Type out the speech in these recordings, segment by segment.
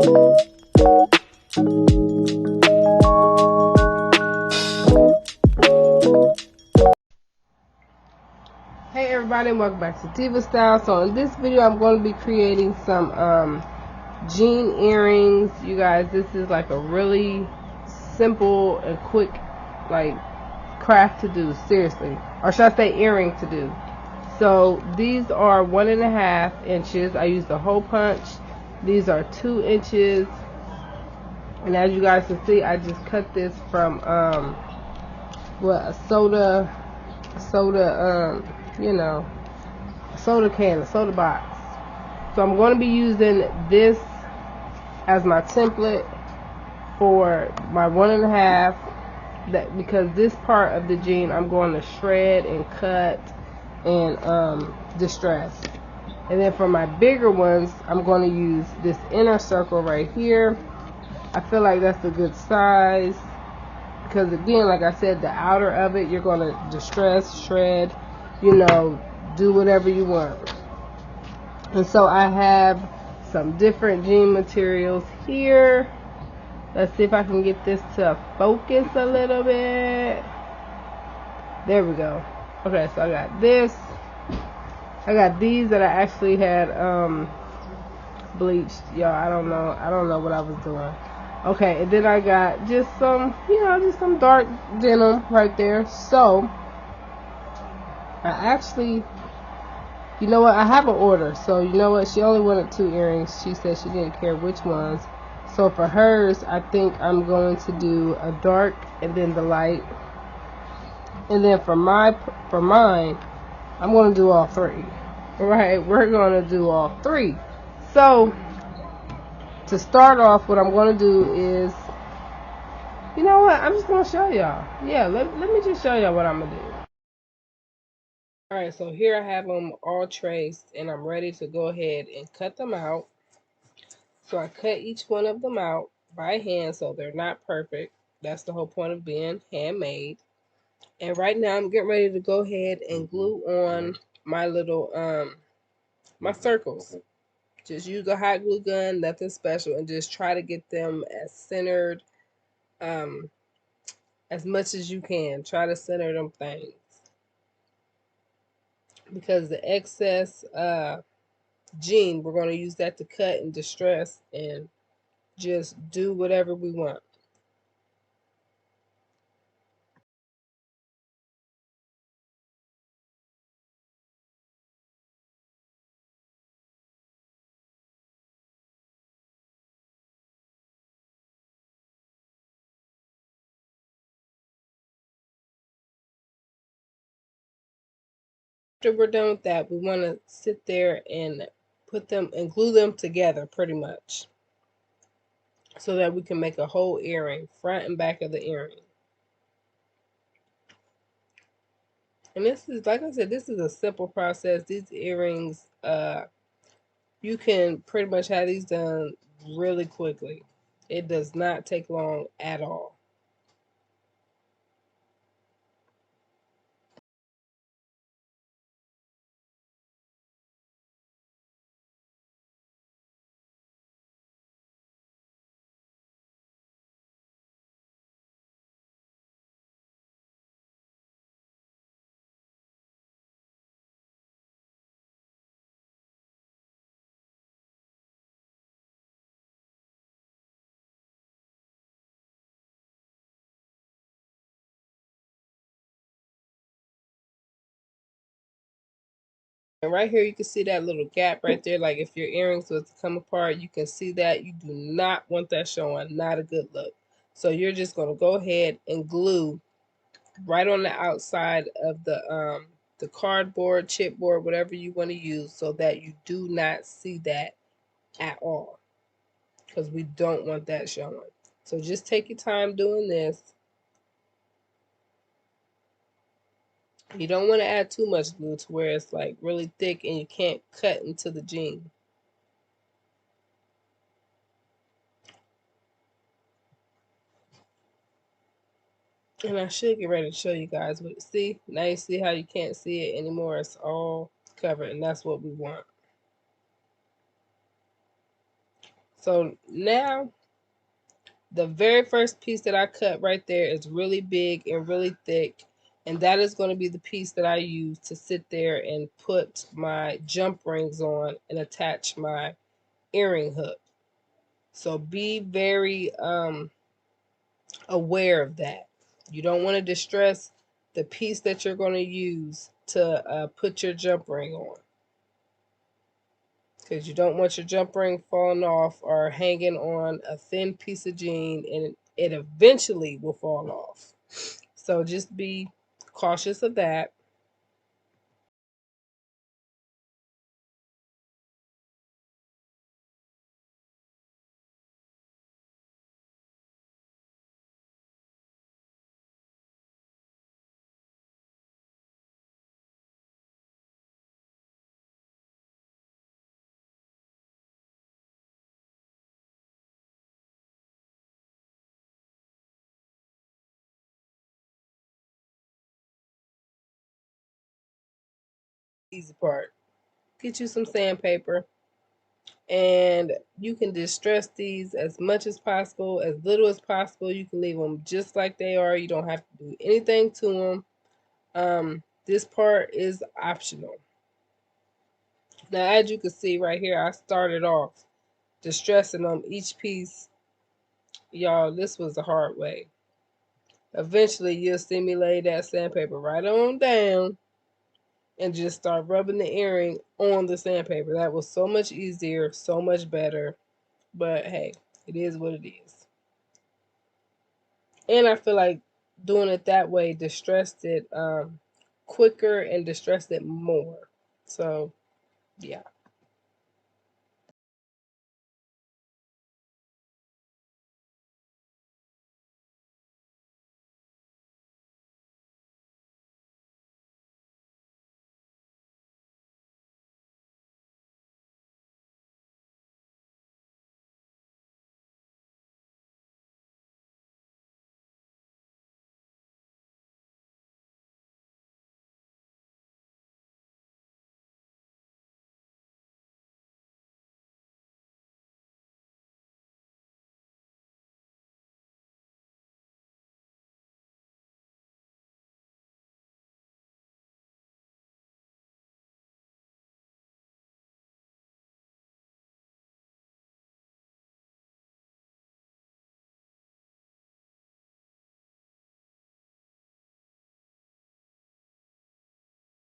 Hey everybody, and welcome back to Diva Style. So in this video I'm going to be creating some jean earrings. You guys, this is like a really simple and quick like craft to do, seriously, or should I say earring to do. So these are 1.5 inches. I used a hole punch. These are 2 inches, and as you guys can see, I just cut this from a soda you know, a soda can, a soda box. So I'm going to be using this as my template for my 1.5, that because this part of the jean I'm going to shred and cut and distress. And then for my bigger ones, I'm going to use this inner circle right here. I feel like that's a good size because, again, like I said, the outer of it you're going to distress, shred, you know, do whatever you want. And so I have some different jean materials here. Let's see if I can get this to focus a little bit. There we go. Okay, so I got this. I got these that I actually had bleached. Y'all, I don't know what I was doing. Okay, and then I got just some, just some dark denim right there. So I actually, you know what, I have an order. So you know what, she only wanted 2 earrings. She said she didn't care which ones. So for hers, I think I'm going to do a dark and then the light. And then for mine, I'm going to do all 3. Right, we're going to do all 3. So to start off, what I'm going to do is, you know what, I'm just going to show y'all. Yeah, let me just show y'all what I'm going to do. Alright, so here I have them all traced, and I'm ready to go ahead and cut them out. So I cut each one of them out by hand, so they're not perfect. That's the whole point of being handmade. And right now I'm getting ready to go ahead and glue on my little my circles. Just use a hot glue gun, nothing special, and just try to get them as centered as much as you can. Try to center them things, because the excess jean, we're going to use that to cut and distress and just do whatever we want. After we're done with that, we want to sit there and put them and glue them together pretty much, so that we can make a whole earring, front and back of the earring. And this is, like I said, this is a simple process. These earrings, you can pretty much have these done really quickly. It does not take long at all. And right here, you can see that little gap right there. Like if your earrings was to come apart, you can see that. You do not want that showing. Not a good look. So you're just going to go ahead and glue right on the outside of the cardboard, chipboard, whatever you want to use, so that you do not see that at all, because we don't want that showing. So just take your time doing this. You don't want to add too much glue to where it's like really thick and you can't cut into the jean. And I should get ready to show you guys what, see, now you see how you can't see it anymore. It's all covered, and that's what we want. So now the very first piece that I cut right there is really big and really thick. And that is going to be the piece that I use to sit there and put my jump rings on and attach my earring hook. So be very aware of that. You don't want to distress the piece that you're going to use to put your jump ring on, because you don't want your jump ring falling off or hanging on a thin piece of jean, and it eventually will fall off. So just be cautious of that. Easy part. Get you some sandpaper, and you can distress these as much as possible, as little as possible. You can leave them just like they are. You don't have to do anything to them. This part is optional. Now, as you can see right here, I started off distressing them each piece. Y'all, this was the hard way. Eventually, you'll see me lay that sandpaper right on down and just start rubbing the earring on the sandpaper. That was so much easier, so much better. But hey, it is what it is. And I feel like doing it that way distressed it quicker and distressed it more. So, yeah.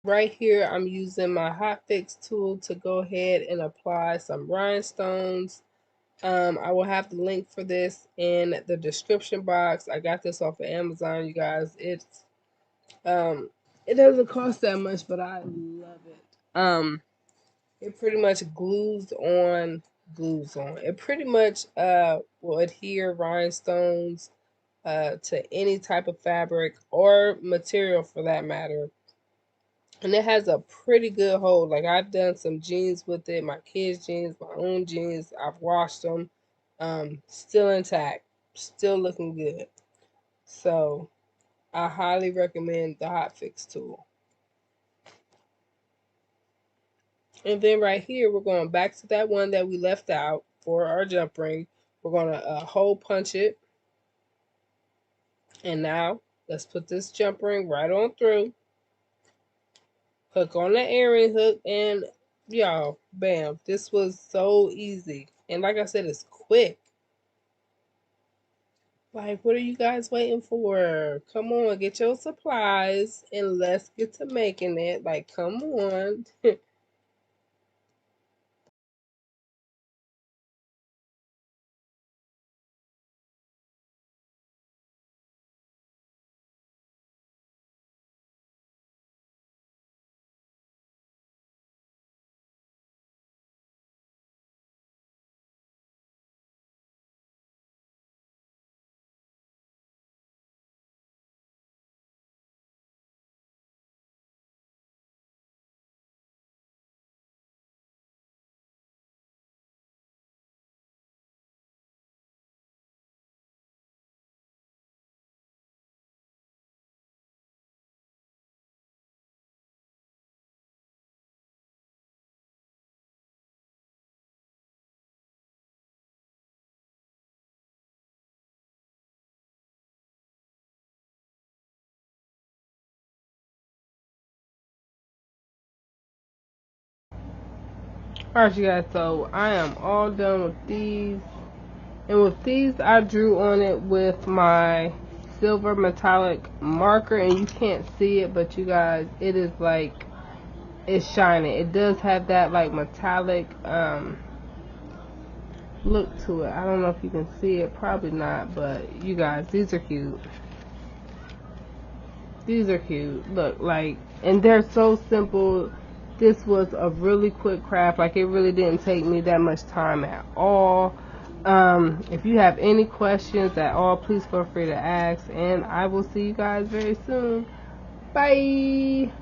Right here, I'm using my Hot Fix tool to go ahead and apply some rhinestones. I will have the link for this in the description box. I got this off of Amazon, you guys. It doesn't cost that much, but I love it. It pretty much glues on. It pretty much will adhere rhinestones to any type of fabric or material for that matter. And it has a pretty good hold. Like, I've done some jeans with it, my kids' jeans, my own jeans. I've washed them. Still intact, still looking good. So I highly recommend the Hot Fix tool. And then right here, we're going back to that one that we left out for our jump ring. We're going to hole punch it. And now let's put this jump ring right on through. Hook on the earring hook, and y'all, bam. This was so easy. And like I said, it's quick. Like, what are you guys waiting for? Come on, get your supplies and let's get to making it. Like, come on. Alright, you guys, so I am all done with these. And with these, I drew on it with my silver metallic marker, and you can't see it, but you guys, it is like, it's shining. It does have that like metallic look to it. I don't know if you can see it, probably not, but you guys, these are cute. These are cute. Look, like, and they're so simple. This was a really quick craft. Like, it really didn't take me that much time at all. If you have any questions at all, please feel free to ask, and I will see you guys very soon. Bye.